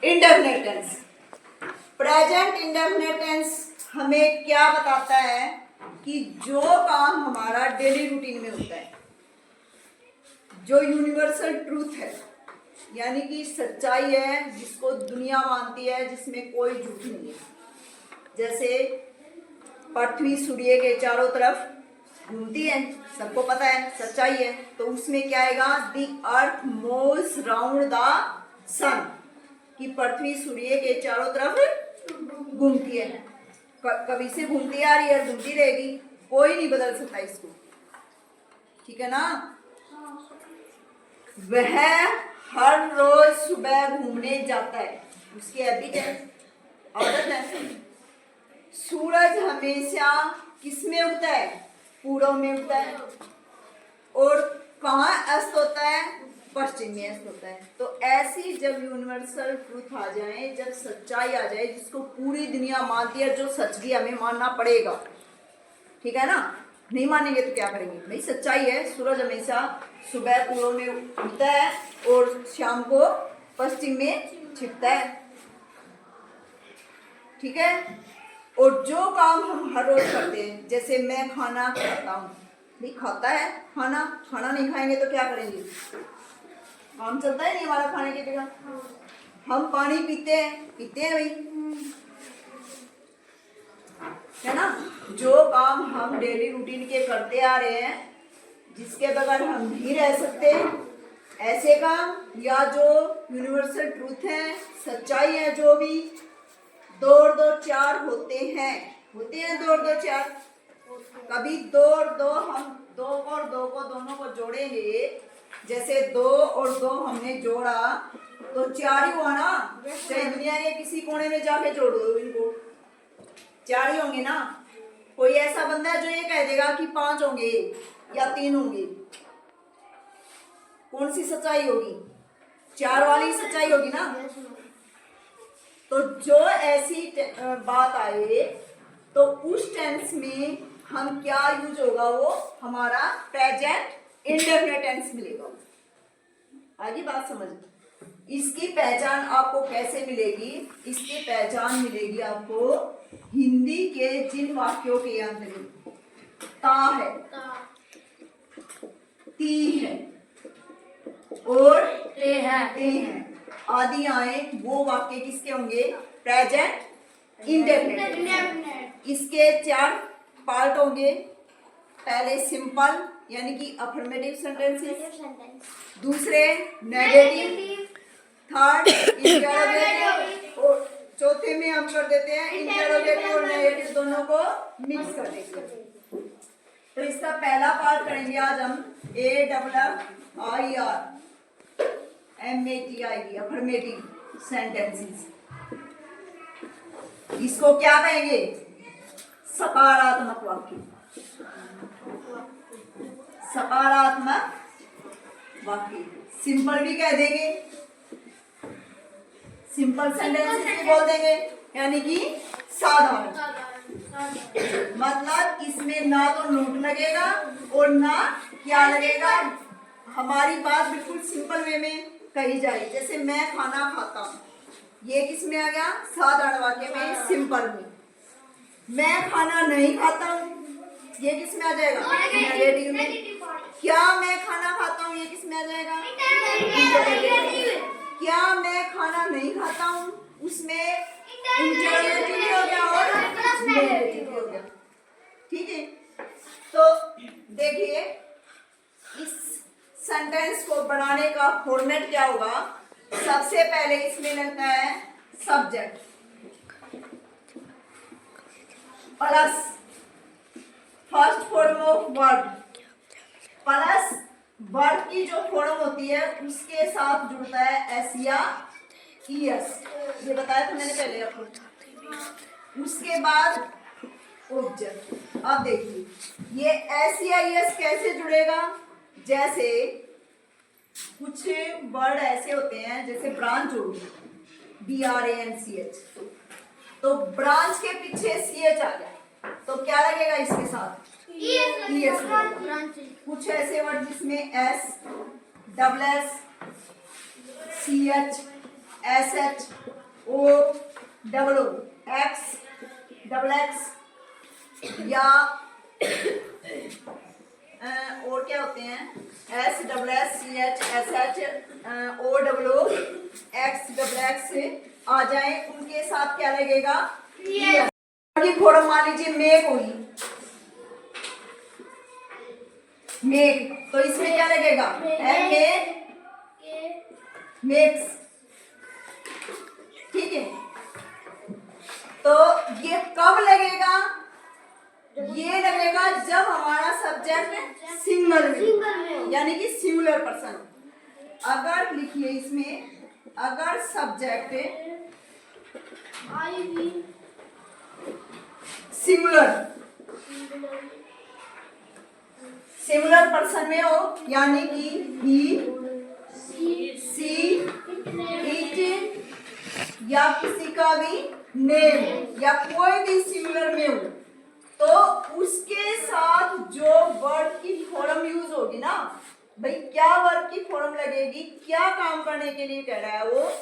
Indefinite tense. Present indefinite tense हमें क्या बताता है कि जो काम हमारा डेली रूटीन में होता है, जो यूनिवर्सल ट्रूथ है, यानी कि सच्चाई है जिसको दुनिया मानती है, जिसमें कोई झूठ नहीं है। जैसे पृथ्वी सूर्य के चारों तरफ घूमती है, सबको पता है, सच्चाई है। तो उसमें क्या आएगा, the earth moves round the sun, कि पृथ्वी सूर्य के चारों तरफ घूमती है, कभी से घूमती आ रही है, घूमती रहेगी, कोई नहीं बदल सकता इसको, ठीक है ना। वह हर रोज सुबह घूमने जाता है, उसकी हैबिट है, आदत है। सूरज हमेशा किस में उगता है, पूरब में उगता है, और कहाँ अस्त होता है, पश्चिम में अस्त होता है। तो ऐसी जब यूनिवर्सल ट्रूथ आ जाए, जब सच्चाई आ जाए जिसको पूरी दुनिया मानती है, जो सच भी हमें मानना पड़ेगा, ठीक है ना। नहीं मानेंगे तो क्या करेंगे भाई, सच्चाई है, सूरज हमेशा सुबह पूर्व में उगता है और शाम को पश्चिम में छिपता है, ठीक है। और जो काम हम हर रोज करते हैं, जैसे मैं खाना खाता हूँ, भाई खाता है खाना, खाना नहीं खाएंगे तो क्या करेंगे, काम चलता है नहीं हमारा खाने के बिना। हम पानी पीते हैं भाई, है ना। जो काम हम डेली रूटीन के करते आ रहे हैं, जिसके बगैर हम नहीं रह सकते, ऐसे काम, या जो यूनिवर्सल ट्रूथ है, सच्चाई है, जो भी दो और दो चार होते हैं दो और दो चार। कभी दो और दो, हम दो और दो को दोनों को जोड़ेंगे, जैसे दो और दो हमने जोड़ा तो चार ही हुआ ना, चाहे दुनिया के किसी कोने में जाके जोड़ दो इनको, चार ही होंगे ना। कोई ऐसा बंदा है जो ये कह देगा कि 5 होंगे या 3 होंगे, कौन सी सच्चाई होगी, 4 वाली सच्चाई होगी ना। तो जो ऐसी बात आए तो उस टेंस में हम क्या यूज होगा, वो हमारा प्रेजेंट इंडेफिनिट टेंस मिलेगा। आगे बात समझ। इसकी पहचान आपको कैसे मिलेगी, इसकी पहचान मिलेगी आपको हिंदी के जिन वाक्यों के अंत में ता है, ती है और ते है आदि आए, वो वाक्य किसके होंगे, प्रेजेंट इंडेफिनिट। इसके 4 पार्ट होंगे। पहले सिंपल यानी कि अफर्मेटिव सेंटेंसेस, दूसरे नेगेटिव, थर्ड इंटरोगेटिव, और चौथे में हम कर देते हैं इंटरोगेटिव और नेगेटिव दोनों को मिक्स कर देंगे। तो इसका पहला पार्ट करेंगे आज हम, AFFIR MATIV, अफर्मेटिव सेंटेंसेस। इसको क्या कहेंगे, सकारात्मक वाक्य, सकारात्मक वाक्य। सिंपल भी कह देंगे, सिंपल सेंटेंसेस भी बोल देंगे, यानी कि साधारण। मतलब इसमें ना तो नोट लगेगा और ना क्या लगेगा, हमारी बात बिल्कुल सिंपल वे में कही जाए। जैसे मैं खाना खाता हूँ, ये किस में आ गया, साधारण वाक्य में, सिंपल में। मैं खाना नहीं खाता हूँ, ये किस में आ जाएगा, नेगेटिव में। क्या मैं खाना खाता हूँ, ये किस में आ जाएगा, क्या मैं खाना नहीं खाता हूँ, उसमें इंटरोगेटिव भी हो गया और नेगेटिव भी हो गया, ठीक है। तो देखिए इस सेंटेंस को बनाने का फॉर्मेट क्या होगा। सबसे पहले इसमें लगता है subject plus first form of word plus word की जो फॉर्म होती है उसके साथ जुड़ता है एस या ईएस, ये बताया था मैंने पहले आपको। उसके बाद ऑब्जेक्ट। अब देखिए ये एस या ईएस कैसे जुड़ेगा, जैसे कुछ वर्ड ऐसे होते हैं, जैसे ब्रांच होगी BRANCH, तो ब्रांच के पीछे CH आ गया तो क्या लगेगा इसके साथ, ES। कुछ ऐसे वर्ड जिसमें S, SS, CH SHOOO X double x या और क्या होते हैं SSCHSHOOO XXX आ जाए, उनके साथ क्या लगेगा? की फॉर्म मान लीजिए मेक हुई, मेक, तो इसमें क्या लगेगा? मेक्स। ठीक है, तो ये कब लगेगा? ये लगेगा जब हमारा सब्जेक्ट सिंगल में, यानी कि सिंगुलर पर्सन। अगर लिखिए इसमें, अगर सब्जेक्ट सिंगुलर पर्सन में हो, यानी कि ही, सी, इट या किसी का भी नेम या कोई भी सिंगुलर में हो, तो उसके साथ जो वर्ड की फॉर्म यूज होगी ना भाई, क्या वर्ड की फॉर्म लगेगी, क्या काम करने के लिए कह रहा है वो,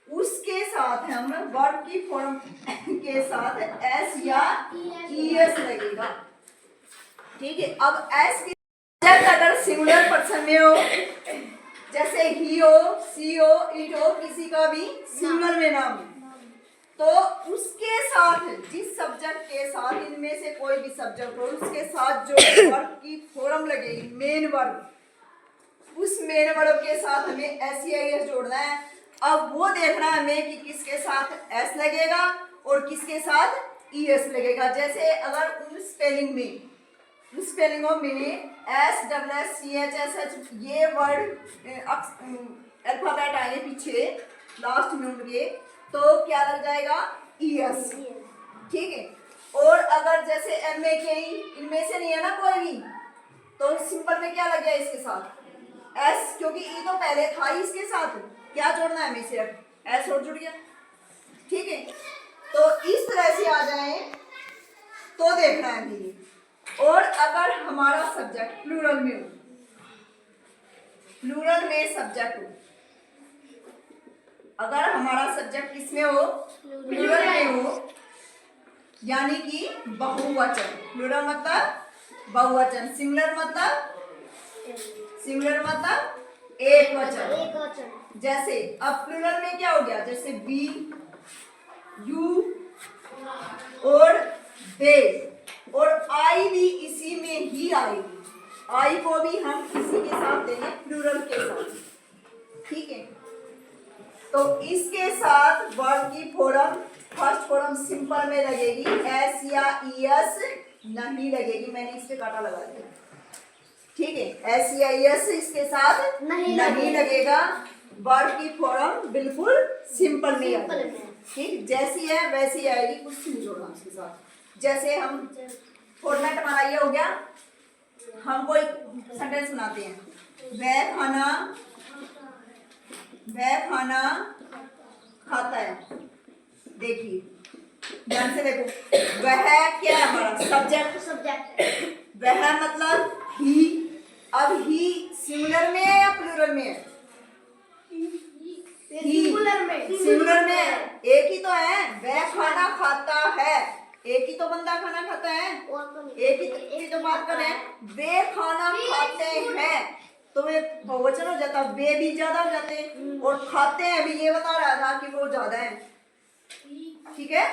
उसके साथ हम वर्ड की फॉर्म के साथ एस या ईएस लगेगा। ठीक है, अब एस की अगर सिंगुलर पर्सन में हो, जैसे ही हो, सी हो, इट हो, किसी का भी सिंगल में नाम, तो उसके साथ जिस सब्जेक्ट के साथ, इनमें से कोई भी सब्जेक्ट हो, उसके साथ जो वर्ब की फॉर्म लगेगी, मेन वर्ब, उस मेन वर्ब के साथ हमें एस या एस जोड़ना है। अब वो देखना है हमें कि किसके साथ एस लगेगा और किसके साथ ईएस लगेगा। जैसे अगर उन स्पेलिंगों में SSCHSH ये वर्ड अल्फाबेट आए पीछे लास्ट में उनके, तो क्या लग जाएगा? ईएस। ठीक है, और अगर जैसे MAKE इनमें से नहीं है ना कोई भी, तो सिंपल में क्या लग गया इसके साथ? एस, क्योंकि ई तो पहले था ही, इसके साथ क्या जोड़ना है? हमें सिर्फ एस और जुड़ गया। ठीक है, तो इस तरह से आ जाए तो देखना है मेरी। और अगर हमारा सब्जेक्ट प्लूरल में हो, प्लूरल में सब्जेक्ट हो, अगर हमारा सब्जेक्ट किसमें हो? प्लूरल में हो, यानी कि बहुवचन। प्लूरल मतलब बहुवचन, सिंगुलर मतलब एक वचन। जैसे अब प्लूरल में क्या हो गया? जैसे बी, यू और दे, और आई भी इसी में ही आएगी। आई को भी हम इसी के साथ देंगे, प्लूरल के साथ। ठीक है, तो इसके साथ वर्ब की फॉर्म, फर्स्ट फॉर्म सिंपल में लगेगी, एस या ईएस नहीं लगेगी। मैंने इस पे कांटा लगा दिया। ठीक है, एस या ईएस इसके साथ नहीं लगेगा। वर्ब की फॉर्म बिल्कुल सिंपल में आएगी। ठीक, जैसी है वैसी आएगी, कुछ नहीं जोड़ना उसके साथ। जैसे हम फॉर्मेट हमारा ये हो गया, हम कोई सेंटेंस बनाते हैं, वह खाना खाता है। देखिए ध्यान से देखो, वह क्या है? हमारा सब्जेक्ट। वह मतलब ही। अब ही सिंगुलर में है या प्लूरल में है? सिंगुलर में है, एक ही तो है। वह खाना खाता है, एक ही तो बंदा खाना खाता है, एक ही तो बात कर रहे हैं। वे खाना खाते हैं, तो वे बहुवचन हो जाता, वे भी ज्यादा हो जाते हैं, और खाते हैं भी ये बता रहा था कि वो ज्यादा है। ठीक है,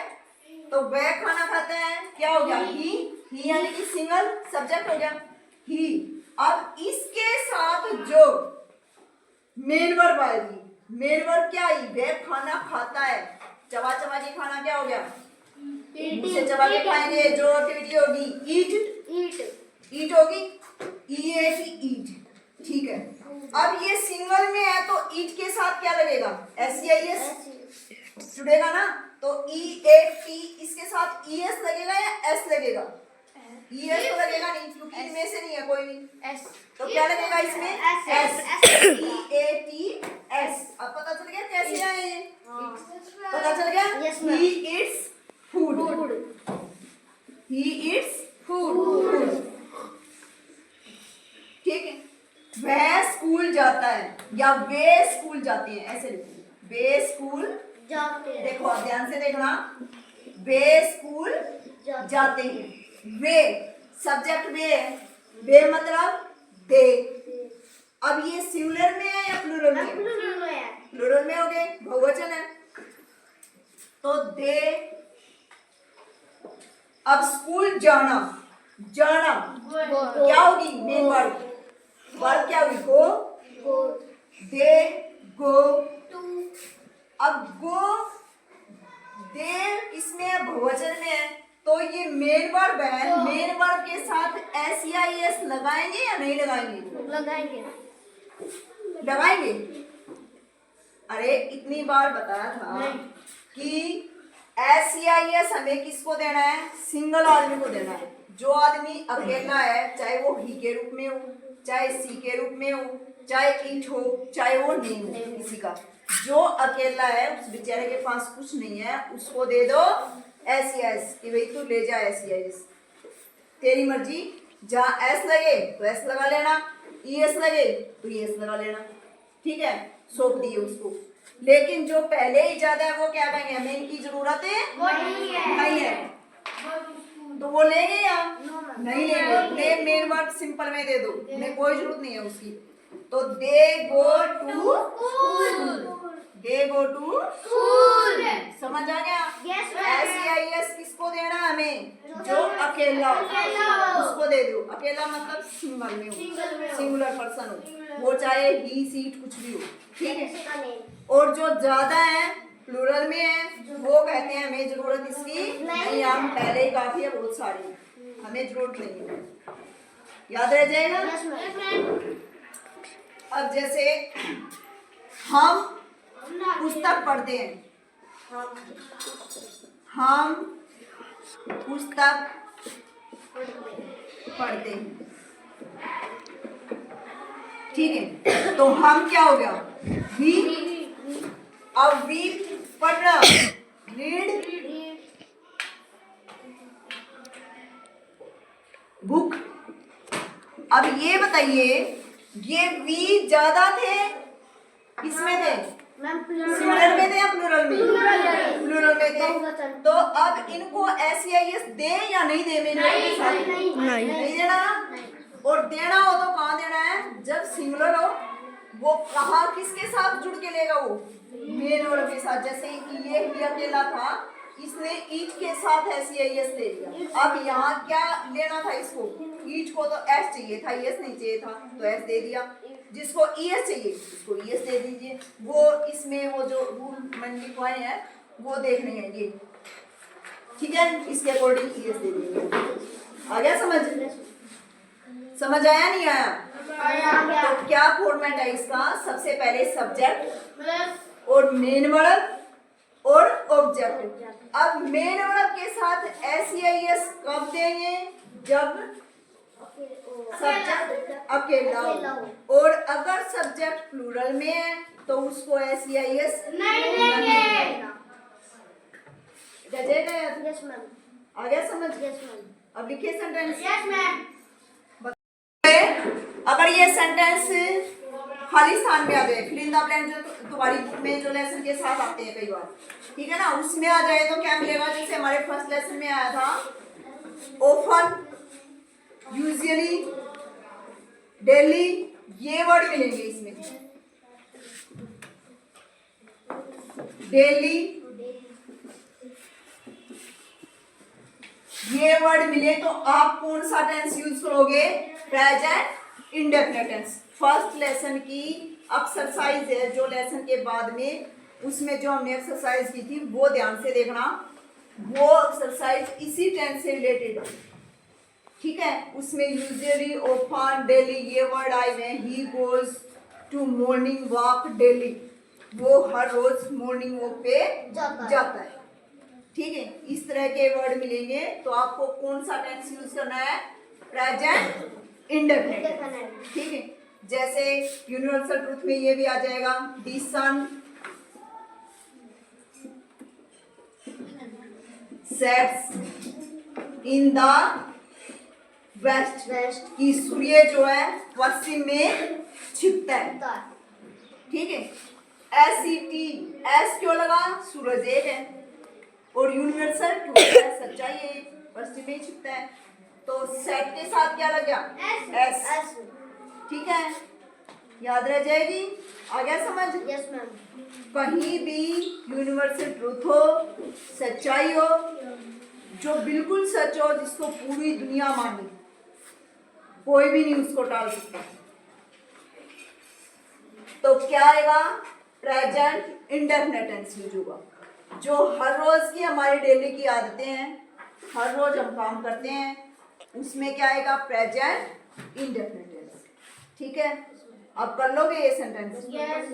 तो वह खाना खाते हैं क्या हो गया? ही यानी कि सिंगल सब्जेक्ट हो गया ही। अब इसके साथ जो मेन वर्ब आएगी, मेन वर्ब क्या आई? वह खाना खाता है। चबा चबा के खाना क्या हो गया? मुझसे चबा के खाएंगे, जो एक्टिविटी होगी ईट होगी, ईट। ठीक है, अब ये सिंगल में है तो ईट के साथ क्या लगेगा? एस जुड़ेगा ना, तो EAT इसके साथ ES लगेगा या S लगेगा? ES तो लगेगा नहीं, क्योंकि इनमें से नहीं है कोई भी। तो क्या लगेगा इसमें? S। EATS। अब पता चल गया कैसे है ये? पता चल गया? He eats food। He eats food। ठीक है, वह स्कूल जाता है या वे स्कूल जाते हैं, ऐसे लिखो। वे स्कूल जाते हैं। देखो अब ध्यान से देखना, वे स्कूल जाते हैं। वे सब्जेक्ट वे है, वे मतलब दे। अब ये सिंगुलर में है या प्लूरल में? प्लूरल में हो गए, बहुवचन है तो दे। अब स्कूल जाना, जाना क्या होगी? मेन वर्ब, वर्ब क्या हुई? गो। दे गो। अब गो दे इसमें बहुवचन में है तो ये मेन वर्ब है, मेन वर्ब के साथ SEIS लगाएंगे या नहीं लगाएंगे? लगाएंगे। अरे इतनी बार बताया था कि SEIS हमें किसको देना है? सिंगल आदमी को देना है। जो आदमी अकेला है, चाहे वो ही के रूप में हो, चाहे सी के रूप में हो, चाहे इट हो, चाहे वो नहीं हो किसी का, जो अकेला है उस बेचारे के पास कुछ नहीं है, उसको दे दो SEIS कि भाई तू ले जा SEIS, तेरी मर्जी। जहाँ S लगे तो S लगा लेना, ES लगे तो ES लगा लेना, ठीक है, सौंप दिए उसको। लेकिन जो पहले ही ज्यादा है वो क्या कहेंगे? हमें इनकी जरूरत नहीं है तो वो लेंगे या नहीं लेंगे? ले मेन वर्ड सिंपल में दे दो, उन्हें कोई जरूरत नहीं है उसकी। तो they go to school, they go to school. समझ आ गया? SEIS किसको देना है? हमें जो अकेला उसको दे दो। अकेला मतलब सिंगल में हो, सिंगुलर पर्सन हो, वो चाहे ही सीट कुछ भी हो, ठीक है। और जो ज्यादा है प्लूरल में है वो कहते हैं हमें जरूरत इसकी नहीं, हम पहले ही काफी है, बहुत सारी हमें जरूरत नहीं है। याद रह जाएगा? अब जैसे हम पुस्तक पढ़ते हैं, हम पुस्तक पढ़ते हैं, ठीक है। तो हम क्या हो गया? वी। अब वी पढ़ना, रीड बुक। अब ये बताइए, ये वी ज्यादा थे किसमें थे? सिंगुलर में थे या प्लूरल में? प्लूरल में थे। तो अब इनको SEIS दे या नहीं दे? मेरे नहीं देना। और देना हो तो कहाँ देना है? जब सिंगुलर हो वो कहाँ किसके साथ जुड़ के लेगा? वो मेन वर्ब के साथ। जैसे ये अकेला था, इसने ईच के साथ SEIS दे दिया। अब यहाँ क्या लेना था इसको? ईच को तो S चाहिए था, ES नहीं चाहिए था, तो S दे दिया। जिसको ES चाहिए उसको ES दे दीजिए। वो इसमें वो जो रूल मैंने लिखवाए हैं वो देखने हैं ये, ठीक है, इसके अकॉर्डिंग ES दे दीजिए। आ गया समझ? समझ आया नहीं आया? तो क्या फॉर्मेट है इसका? सबसे पहले सब्जेक्ट और मेन वर्ब और ऑब्जेक्ट। अब मेन वर्ब के साथ SEIS कब देंगे? जब सब्जेक्ट अकेला हो। और अगर सब्जेक्ट प्लूरल में है तो उसको SEIS नहीं देंगे। आ गया समझ? अब लिखिए सेंटेंस। अगर ये सेंटेंस खाली स्थान में आ जाए, फिल इन द ब्लैंक जो तुम्हारी बुक में जो लेसन के साथ आते हैं कई बार, ठीक है ना, उसमें आ जाए तो क्या मिलेगा? जैसे हमारे फर्स्ट लेसन में आया था, ऑफन, यूजुअली, डेली, ये वर्ड मिलेंगे इसमें। डेली ये वर्ड मिले तो आप कौन सा टेंस यूज करोगे? Present indefinite tense. First lesson की एक्सरसाइज है जो लेसन के बाद में, उसमें जो हमने एक्सरसाइज की थी वो ध्यान से देखना, वो एक्सरसाइज इसी टेंस से रिलेटेड है, ठीक है। उसमें यूजुअली, ऑफन, डेली ये वर्ड आए हुए हैं। He goes to morning walk daily, वो हर रोज मॉर्निंग वॉक पे जाता है, ठीक है। इस तरह के वर्ड मिलेंगे तो आपको कौन सा टेंस यूज करना है? प्रेजेंट इंडेफिनिट, ठीक है। जैसे यूनिवर्सल ट्रूथ में ये भी आ जाएगा, the sun sets in the west, की सूर्य जो है पश्चिम में छिपता है, ठीक है। SET, एस क्यों लगा? सूरज एक है और यूनिवर्सल ट्रूथ है, सच्चाई है, पश्चिम में छिपता है। तो सेट के साथ क्या लग गया? एस। ठीक है, याद रह जाएगी। आ गया समझ? Yes ma'am. कहीं भी यूनिवर्सल ट्रूथ हो, सच्चाई हो, जो बिल्कुल सच हो, जिसको पूरी दुनिया माने, कोई भी नहीं उसको टाल सकता। तो क्या आएगा? प्रेजेंट इंडेफिनिट टेंस यूज होगा। जो हर रोज की हमारी डेली की आदतें हैं, हर रोज हम काम करते हैं, उसमें क्या आएगा? Present indefinite tense. ठीक है, अब कर लोगे ये सेंटेंस? यस।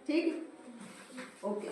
ठीक, ओके।